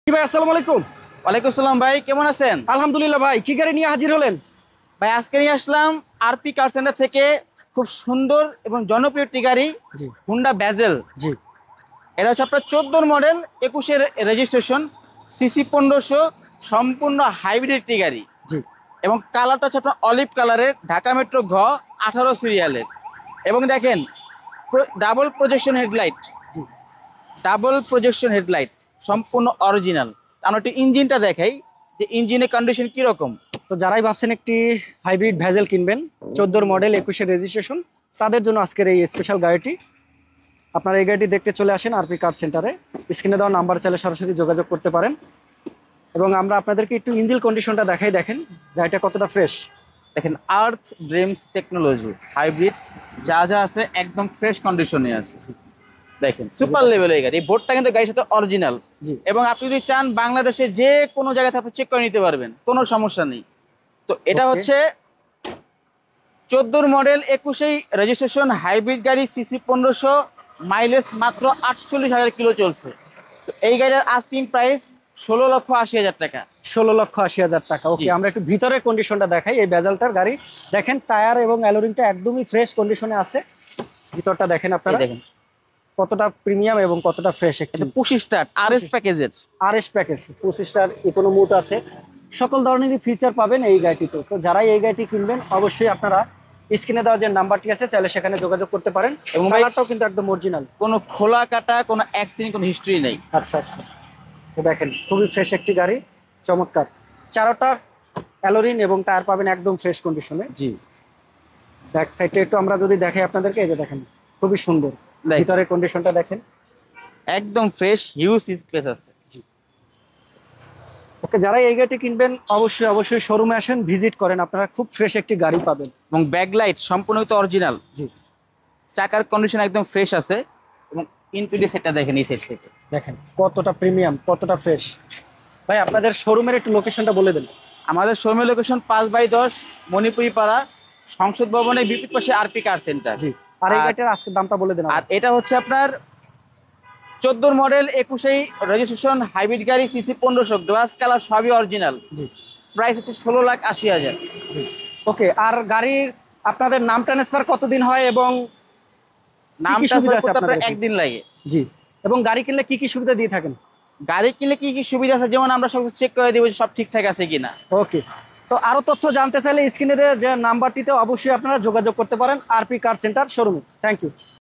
ভাই আসসালামু আলাইকুম। ওয়ালাইকুম আসসালাম ভাই, কেমন আছেন? আলহামদুলিল্লাহ ভাই, কি গাড়ি নিয়ে হাজির হলেন? ভাই আজকে নিয়ে আসলাম আরপি কার সেন্টার থেকে খুব সুন্দর এবং জনপ্রিয় একটি গাড়ি, জি হুন্ডা ব্যাজেল। জি এটা হচ্ছে আপনার 14 মডেল, 21-এর রেজিস্ট্রেশন, সিসি 1500, সম্পূর্ণ হাইব্রিড একটি গাড়ি। জি এবং কালারটা হচ্ছে আপনার অলিভ কালারের, ঢাকা মেট্রো ঘ 18 সিরিয়ালের। এবং দেখেন ডাবল প্রজেকশন হেডলাইট, জি ডাবল প্রজেকশন হেডলাইট সম্পূর্ণ অরিজিনাল। আমরা একটু ইঞ্জিনটা দেখাই যে ইঞ্জিনের কন্ডিশন কীরকম। তো যারাই ভাবছেন একটি হাইব্রিড ভেজেল কিনবেন, 14 মডেল 21-এর রেজিস্ট্রেশন, তাদের জন্য আজকের এই স্পেশাল গাড়িটি। আপনারা এই গাড়িটি দেখতে চলে আসেন আরপি কার সেন্টারে। স্ক্রিনে দেওয়া নাম্বার চাইলে সরাসরি যোগাযোগ করতে পারেন। এবং আমরা আপনাদেরকে একটু ইঞ্জিন কন্ডিশনটা দেখাই, দেখেন গাড়িটা কতটা ফ্রেশ। দেখেন আর্থ ড্রিমস টেকনোলজি হাইব্রিড, যা যা আছে একদম ফ্রেশ কন্ডিশনে আছে। দেখেন সুপার লেভেল এই গাড়ি, এই বোর্ডটা কিন্তু গাড়ির সাথে অরিজিনাল। জি এবং আপনি যদি চান বাংলাদেশে যে কোনো জায়গাতে আপনি চেক করে নিতে পারবেন, কোনো সমস্যা নেই। তো এটা ওকে। হচ্ছে 14 মডেল 21-এই রেজিস্ট্রেশন হাইব্রিড গাড়ি, সিসি 1500, মাইলেজ মাত্র 48,000 কিলো চলছে। তো এই গাড়ির আস্কিং প্রাইস 16,80,000 টাকা। 16,80,000 টাকা। ওকে, জি। আমরা একটু ভিতরের কন্ডিশনটা দেখাই। এই ভেজেলটার গাড়ি দেখেন, টায়ার এবং অ্যালোরিংটা একদমই ফ্রেশ কন্ডিশনে আছে। ভিতরটা দেখেন এই আপনারা দেখেন কতটা প্রিমিয়াম এবং কতটা ফ্রেশ। একটি এটা পুশ স্টার্ট আরএস প্যাকেজের। আরএস প্যাকেজ, 25 ইকোনো মুড আছে, সকল ধরনেরই ফিচার পাবেন এই গাড়িটিতে। তো যারাই এই গাড়িটি কিনবেন অবশ্যই আপনারা স্ক্রিনে দেওয়া যে নাম্বারটি আছে চাইলে সেখানে যোগাযোগ করতে পারেন। এবং ভাই- কালারটাও কিন্তু একদম অরিজিনাল। কোনো খোলা কাটা, কোনো অ্যাক্সিডেন্ট, কোনো হিস্ট্রি নেই। আচ্ছা আচ্ছা, তো দেখেন খুবই ফ্রেশ একটি গাড়ি, চমৎকার। চারোটা অ্যালোরিন এবং টায়ার পাবেন একদম ফ্রেশ কন্ডিশনে। জি ব্যাক সাইডটা একটু আমরা যদি দেখাই আপনাদেরকে, এই যে দেখেন খুবই সুন্দর দেখেন। ভিতরের কন্ডিশনটা দেখেন। একদম ফ্রেশ, হিউজ স্পেস আছে। ওকে, যারা এই গাড়িটি কিনবেন অবশ্যই অবশ্যই শোরুমে আসেন, ভিজিট করেন, আপনারা খুব ফ্রেশ একটি গাড়ি পাবেন। এবং ব্যাকলাইট সম্পূর্ণ তো অরিজিনাল। জি চাকার কন্ডিশন একদম ফ্রেশ আছে। এবং ইনটুডি সেটটা দেখেন এই সাইড থেকে। দেখেন কতটা প্রিমিয়াম, কতটা ফ্রেশ। ভাই আপনাদের শোরুমের একটু লোকেশনটা বলে দেন। আমাদের শোরুমের লোকেশন 5/10 মণিপুরি পাড়া, সংসদ ভবনের বিপরীত পাশে আরপি কার সেন্টার। জি, আর এই আর- গাড়িটার আজকের দামটা বলে দেন। আর এটা হচ্ছে আপনার 14 মডেল 21-এই রেজিস্ট্রেশন হাইব্রিড গাড়ি, সিসি 1500, গ্লাস কালার সবই অরিজিনাল। জি প্রাইস হচ্ছে 16,80,000। জি ওকে, আর গাড়ির আপনাদের নাম ট্রান্সফার কতদিন হয় এবং নাম কি সুবিধা আছে ট্রান্সফার করতে আপনার আপনাদের? একদিন লাগে। জি, এবং গাড়ি কিনলে কি কি সুবিধা দিয়ে থাকেন? গাড়ি কিনলে কি কি সুবিধা আছে, যেমন আমরা সব চেক করে দেবো যে সব ঠিকঠাক আছে কিনা। ওকে, তো আরো তথ্য জানতে চাইলে স্ক্রিনে যে নাম্বারটিতে অবশ্যই আপনারা যোগাযোগ করতে পারেন আরপি কার সেন্টার শোরুমে। Thank you.